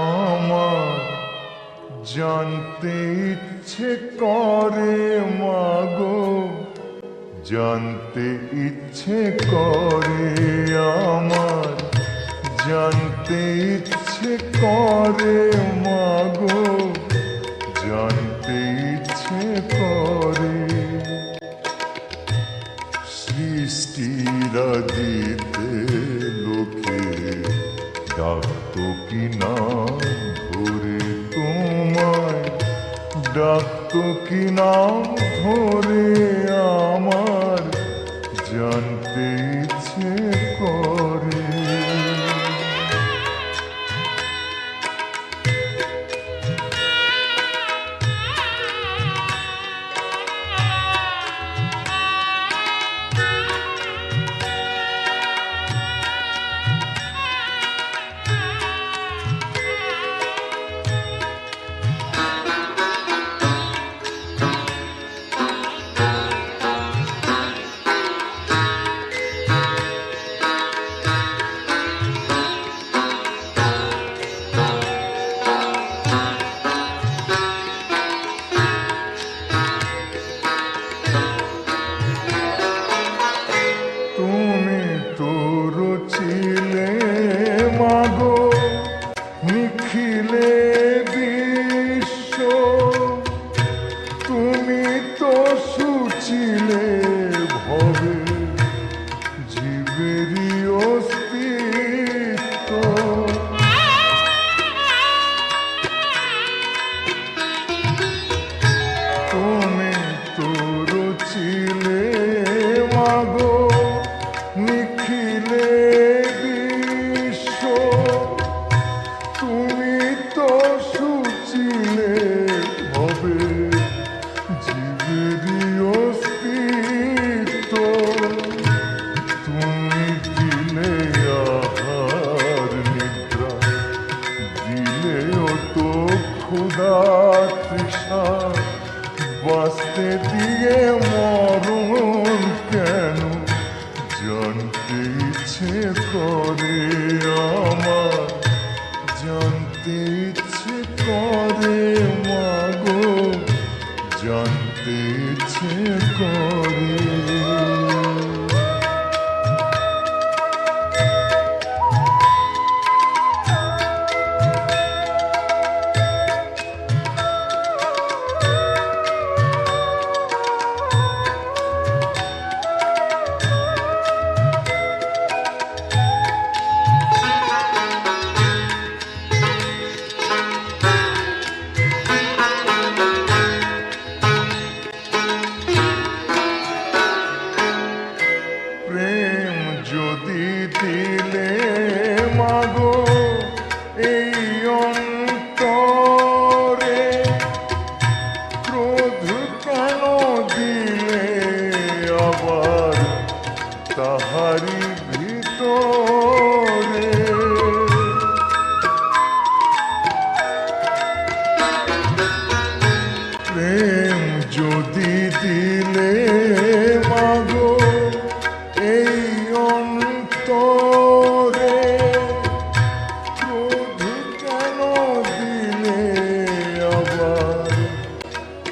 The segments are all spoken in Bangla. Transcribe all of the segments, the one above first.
আমার জানতে ইচ্ছে করে মাগো, জানতে ইচ্ছে করে আমার, জানতে ইচ্ছে করে মাগো, জানতে ইচ্ছে করে। সৃষ্টিরা দিতে লোকে ডাকতো কি না ধরে তোমায়, ডাকতো কি নাম ধরে আমার, জানতে ইচ্ছে করে। তুমি তো রচিলে মাগো নিখিলে বিশ্ব, তুমি তো সুচিলে ভবে জীবেরই অস্তিত্ব। তুমি তো রচিলে মাগো নিখিলে বিশ্ব, তুমি তো সুচিলে হবে জীবেরই অস্তিত্ব। তুমি দিলে আহার নিদ্রা, দিলেও তো ক্ষুধা তৃষা, বাঁচতে দিয়ে মরণ কেন, জানতে ইচ্ছে করে আমার, জানতে ইচ্ছে করে মাগো, জানতে ইচ্ছে করে। প্রেম যদি দিলে মাগো এই অন্তরে, ক্রোধ কেন দিলে আবার তাহারি ভিতরে। প্রেম যদি দিলে মাগো এই অন্তরে, ক্রোধ কেন দিলে আবার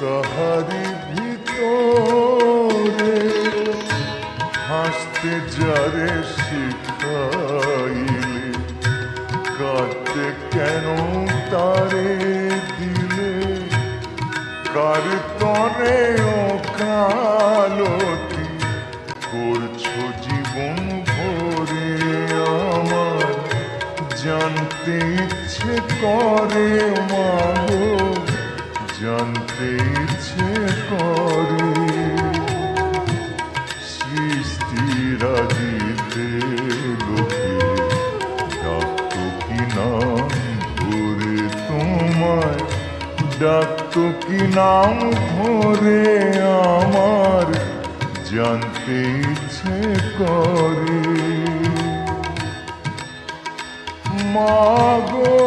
তাহারি ভিতরে। হাসতে যারে শিখাইলে, কাঁদতে কেন তারে দিলে, কার তরে ওকালতি করছো জীবন ভরে আমার, জানতে ইচ্ছে করে মাগো, জানতে ইচ্ছে করে। সৃষ্টিরা দিতে লোকে ডাকতো কি নাম ধরে তোমায়, ডাকতো কি নাম ধরে আমার, জানতে ইচ্ছে করে মাগো।